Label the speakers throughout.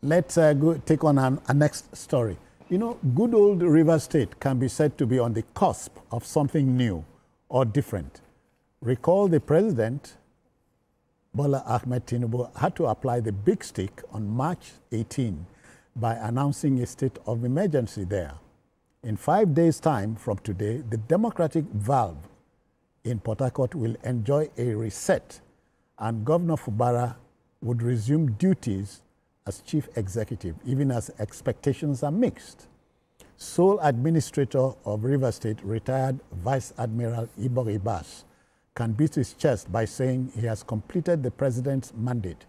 Speaker 1: let's take on our next story. You know, good old Rivers State can be said to be on the cusp of something new or different. Recall the president, Bola Ahmed Tinubu, had to apply the big stick on March 18 by announcing a state of emergency there. In 5 days' time from today, the democratic valve in Port Harcourt will enjoy a reset, and Governor Fubara would resume duties as chief executive, even as expectations are mixed. Sole administrator of River State, retired Vice Admiral Ibas, can beat his chest by saying he has completed the president's mandate.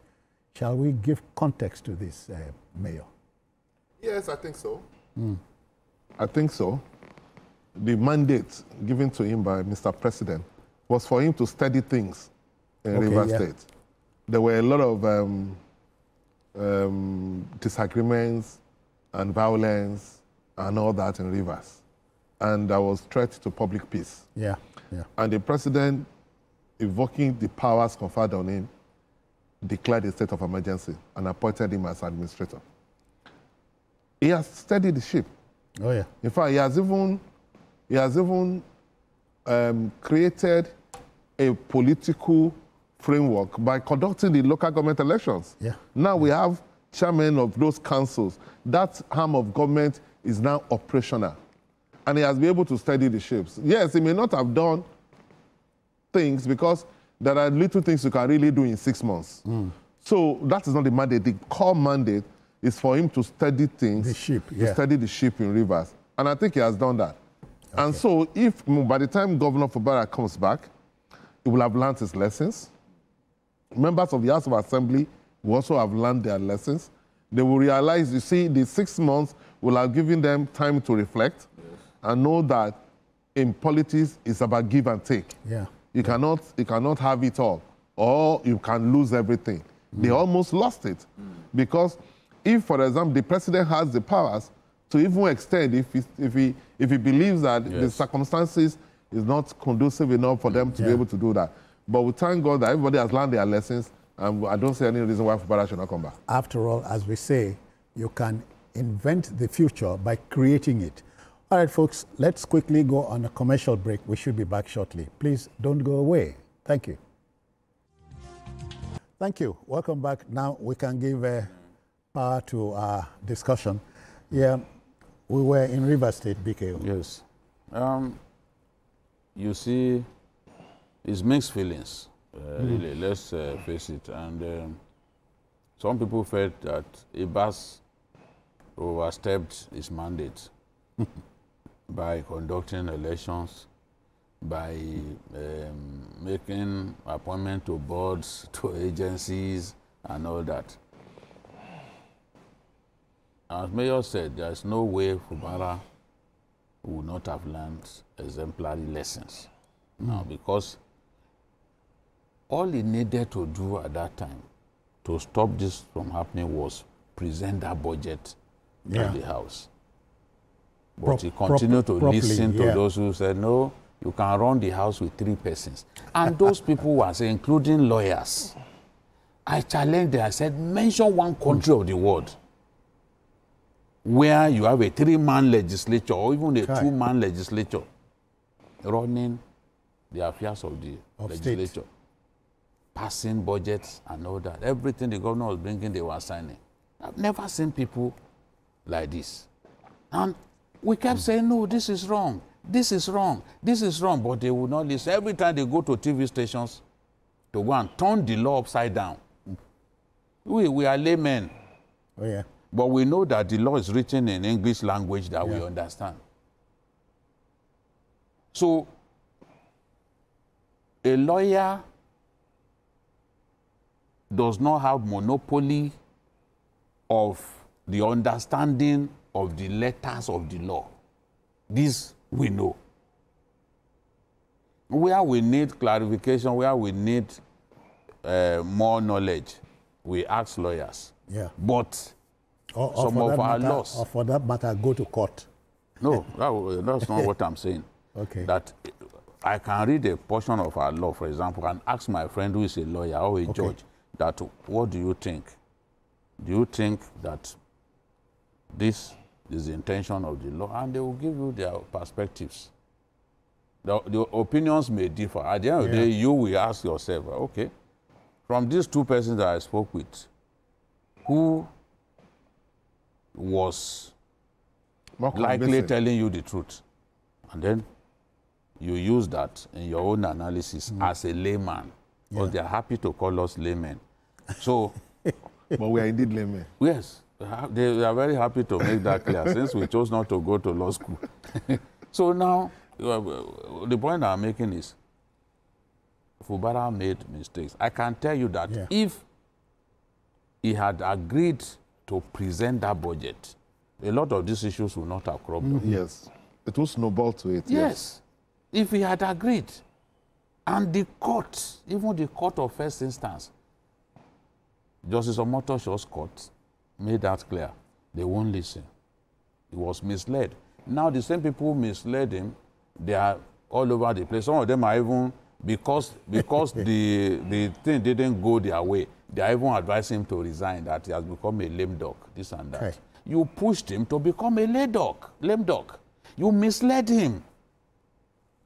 Speaker 1: Shall we give context to this, Mayor?
Speaker 2: Yes, I think so. I think so. The mandate given to him by Mr. President was for him to study things in River State. There were a lot of disagreements and violence and all that in Rivers. And there was threat to public peace. And the president, invoking the powers conferred on him, declared a state of emergency and appointed him as administrator. He has studied the ship. In fact, he has even created a political framework by conducting the local government elections. Now we have chairmen of those councils. That arm of government is now operational. And he has been able to study the ships. Yes, he may not have done things because there are little things you can really do in 6 months. So that is not the mandate. The core mandate is for him to study things, to study the ship in Rivers. And I think he has done that. And so if by the time Governor Fubara comes back, he will have learned his lessons. Members of the House of Assembly will also have learned their lessons. They will realize, you see, the 6 months will have given them time to reflect and know that in politics, it's about give and take. You cannot have it all, or you can lose everything. They almost lost it. Because if, for example, the president has the powers to even extend, if he believes that the circumstances is not conducive enough for them to be able to do that. But we thank God that everybody has learned their lessons, and I don't see any reason why Fubara should not come back.
Speaker 1: After all, as we say, you can invent the future by creating it. All right, folks, let's quickly go on a commercial break. We should be back shortly. Please don't go away. Thank you. Thank you. Welcome back. Now we can give power to our discussion. We were in River State, BKO.
Speaker 3: Yes. You see, it's mixed feelings, really. Let's face it. And some people felt that Ibas overstepped his mandate by conducting elections, by making appointment to boards, to agencies, and all that. As Mayor said, there's no way Fubara would not have learned exemplary lessons. Now, because all he needed to do at that time to stop this from happening was present that budget to the House. But he continued to listen to those who said, no, you can run the House with 3 persons. And those people were saying, including lawyers. I challenged them. I said, mention one country of the world where you have a 3-man legislature or even a 2-man legislature running the affairs of the legislature, state, passing budgets and all that. Everything the governor was bringing, they were signing. I've never seen people like this. And we kept saying, no, this is wrong, this is wrong, this is wrong, but they would not listen. Every time they go to TV stations to go and turn the law upside down. We are laymen. But we know that the law is written in English language that we understand. So, a lawyer does not have monopoly of the understanding of the letters of the law. This we know. Where we need clarification, where we need more knowledge, we ask lawyers. But some of our laws...
Speaker 1: Or for that matter, go to court.
Speaker 3: No, that's not what I'm saying. That I can read a portion of our law, for example, and ask my friend who is a lawyer or a judge, that what do you think? do you think that this is the intention of the law? And they will give you their perspectives. The opinions may differ. At the end of the day, you will ask yourself, okay, from these two persons that I spoke with, who was likely telling you the truth? And then you use that in your own analysis as a layman, because they are happy to call us laymen. So,
Speaker 2: but we are indeed laymen.
Speaker 3: Yes, they are very happy to make that clear, since we chose not to go to law school. So now, the point I'm making is, Fubara made mistakes. I can tell you that if he had agreed to present that budget, a lot of these issues would not have cropped up.
Speaker 2: Yes. It will snowball to it.
Speaker 3: Yes. If he had agreed. And the court, even the court of first instance, Justice Omotosho's court made that clear. They won't listen. He was misled. Now the same people who misled him, they are all over the place. Some of them are even, because the thing didn't go their way, they are even advising him to resign, that he has become a lame dog, this and that. Okay. You pushed him to become a lame dog. You misled him.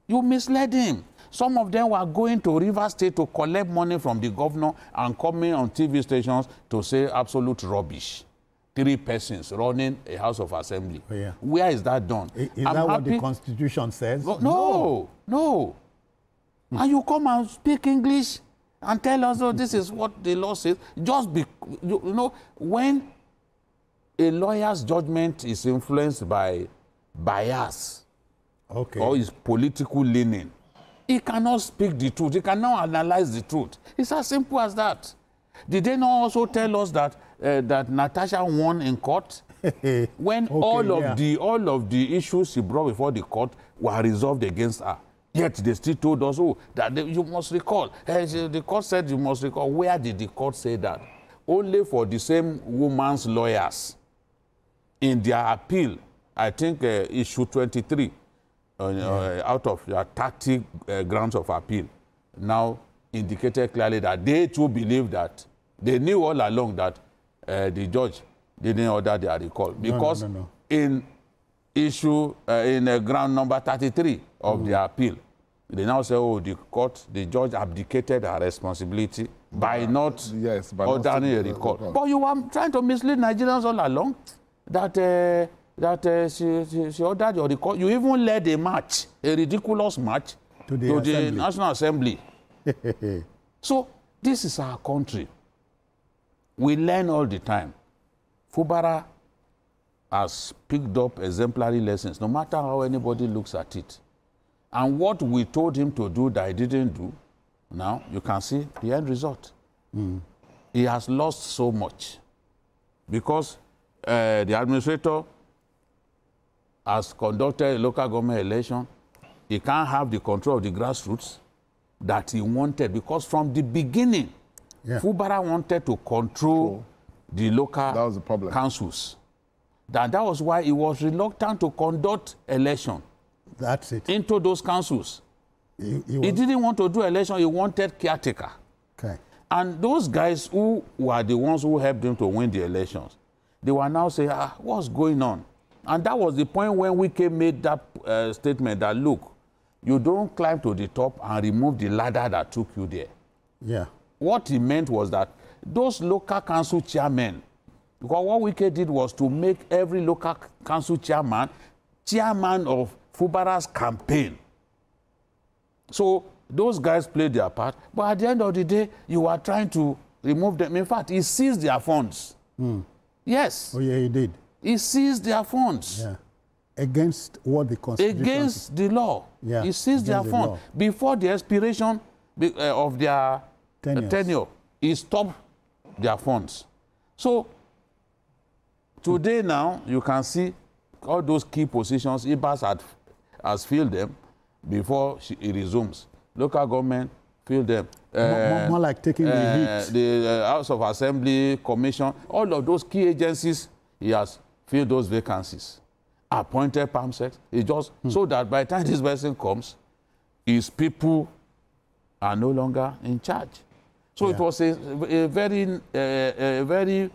Speaker 3: You misled him. Some of them were going to Rivers State to collect money from the governor and coming on TV stations to say absolute rubbish. 3 persons running a House of Assembly. Oh, yeah. Where is that done?
Speaker 1: Is that what the Constitution says?
Speaker 3: No. And you come and speak English and tell us, oh, this is what the law says. Just be, you know, when a lawyer's judgment is influenced by bias or is political leaning, he cannot speak the truth. He cannot analyze the truth. It's as simple as that. Did they not also tell us that that Natasha won in court when all of the issues she brought before the court were resolved against her? Yet they still told us, oh, that you must recall. The court said you must recall. Where did the court say that? Only for the same woman's lawyers in their appeal. I think issue 23 out of their 30 grounds of appeal now indicated clearly that they too believe that they knew all along that the judge didn't order their recall, because in issue in ground number 33 of the appeal, they now say, oh, the judge abdicated her responsibility by not ordering a recall. But you were trying to mislead Nigerians all along that she ordered your recall. You even led a march, a ridiculous march, to the National Assembly. So this is our country. We learn all the time. Fubara has picked up exemplary lessons, no matter how anybody looks at it. And what we told him to do that he didn't do, now you can see the end result. He has lost so much because the administrator has conducted a local government election. He can't have the control of the grassroots that he wanted, because from the beginning, Fubara wanted to control the local councils. That was why he was reluctant to conduct election.
Speaker 1: That's it.
Speaker 3: Into those councils. He didn't want to do election, he wanted caretaker.
Speaker 1: Okay.
Speaker 3: And those guys who were the ones who helped him to win the elections, they were now saying, what's going on? And that was the point when Wike made that statement that, look, you don't climb to the top and remove the ladder that took you there.
Speaker 1: Yeah.
Speaker 3: What he meant was that those local council chairmen, because what Wike did was to make every local council chairman of Fubara's campaign. So those guys played their part, but at the end of the day, you are trying to remove them. In fact, he seized their funds. Yes.
Speaker 1: Oh, yeah, he did.
Speaker 3: He seized their funds.
Speaker 1: Yeah. Against what the Constitution...
Speaker 3: Against the law. Yeah. He seized their funds. Before the expiration of their tenure, he stopped their funds. So, today now, you can see all those key positions, Ibas has filled them before he resumes. Local government filled them.
Speaker 1: More like taking the heat.
Speaker 3: The House of Assembly, Commission, all of those key agencies, he has filled those vacancies. Appointed PAMSEC. He just, so that by the time this person comes, his people are no longer in charge. So it was a very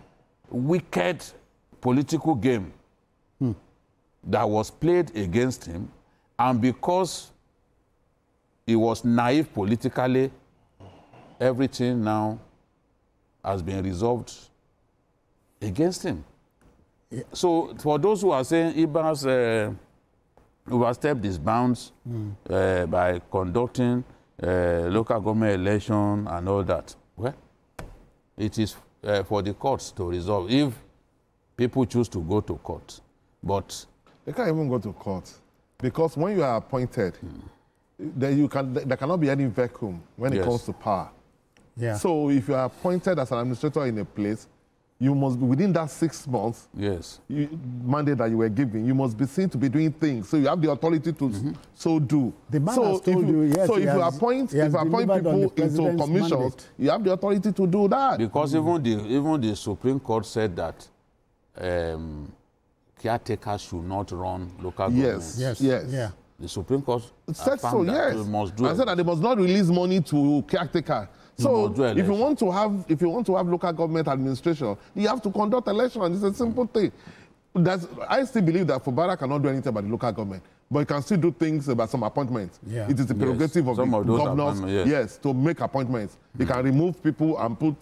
Speaker 3: wicked political game that was played against him, and because he was naive politically, everything now has been resolved against him. Yeah. So for those who are saying Ibas overstepped his bounds by conducting local government election and all that, well, it is for the courts to resolve if people choose to go to court. But
Speaker 2: they can't even go to court because when you are appointed, there cannot be any vacuum when it comes to power. Yeah. So if you are appointed as an administrator in a place, you must be within that 6 months mandate that you were given. You must be seen to be doing things. So you have the authority to so do.
Speaker 1: The man has told you, yes,
Speaker 2: so if you appoint people into commissions, mandate. You have the authority to do that.
Speaker 3: Because even the Supreme Court said that caretakers should not run local governments.
Speaker 2: Yes. Yeah.
Speaker 3: The Supreme Court
Speaker 2: said so. Yes. I said that they must not release money to caretakers. So if you want to have local government administration, you have to conduct elections. It's a simple thing. I still believe that Fubara cannot do anything about the local government, but you can still do things about some appointments. Yeah. It is the prerogative of the governors, to make appointments. They can remove people and put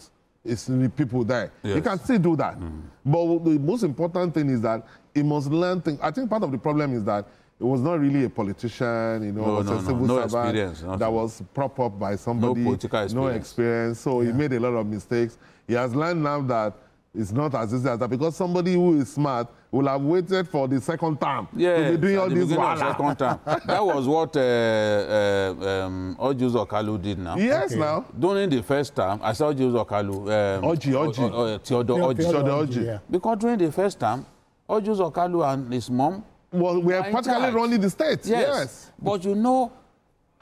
Speaker 2: people there. Yes. You can still do that. But the most important thing is that he must learn things. I think part of the problem is that it was not really a politician, you know, a civil servant that was propped up by somebody, no experience. So he made a lot of mistakes. He has learned now that it's not as easy as that, because somebody who is smart will have waited for the second term to be doing all this
Speaker 3: second term. That was what Ojus Okalu did now.
Speaker 2: Yes, now.
Speaker 3: During the first term, I saw Ojus Okalu. Theodore Oji. Yeah. Because during the first term, Ojus Okalu and his mom,
Speaker 2: well, we are practically running the state. Yes.
Speaker 3: But you know,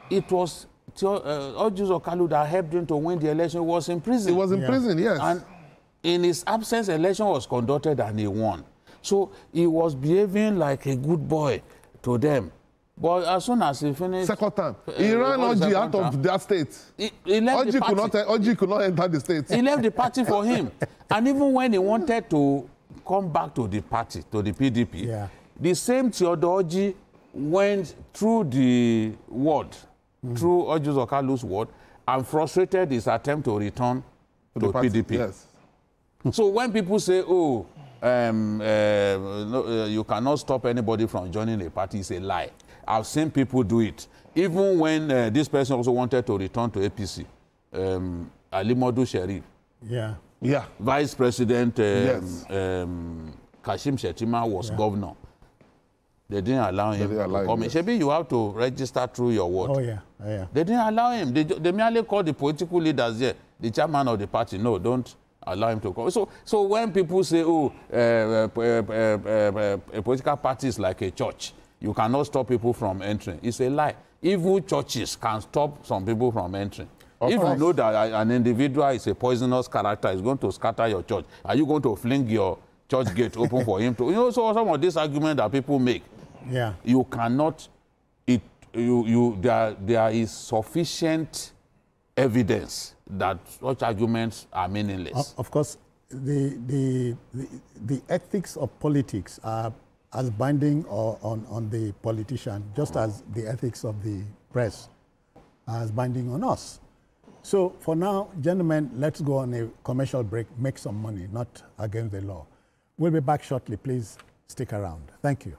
Speaker 3: it was Ojus Okalu that helped him to win the election. He was in prison.
Speaker 2: He was in prison, yes.
Speaker 3: And in his absence, election was conducted and he won. So he was behaving like a good boy to them. But as soon as he finished...
Speaker 2: Second time. He ran Oji out of that state.
Speaker 3: He left the party.
Speaker 2: Oji could not enter the state.
Speaker 3: He left the party for him. And even when he wanted to come back to the party, to the PDP, the same Theodore Oji went through the ward, through Ojus Okalu's ward, and frustrated his attempt to return to PDP.
Speaker 2: Yes.
Speaker 3: So when people say, oh, you cannot stop anybody from joining a party, it's a lie. I've seen people do it. Even when this person also wanted to return to APC, Ali Modu Sherif, Vice President Kashim Shettima was governor. They didn't allow him to come in. Maybe you have to register through your ward.
Speaker 1: Oh, yeah.
Speaker 3: They didn't allow him. They merely called the political leaders there, the chairman of the party. No, don't allow him to come. So when people say, oh, a political party is like a church, you cannot stop people from entering, it's a lie. Evil churches can stop some people from entering. If you know that an individual is a poisonous character, is going to scatter your church, are you going to fling your church gate open for him to? You know, so some of these arguments that people make, you cannot, there is sufficient evidence that such arguments are meaningless.
Speaker 1: Of course, the ethics of politics are as binding on the politician, just as the ethics of the press are as binding on us. So for now, gentlemen, let's go on a commercial break, make some money, not against the law. We'll be back shortly. Please stick around. Thank you.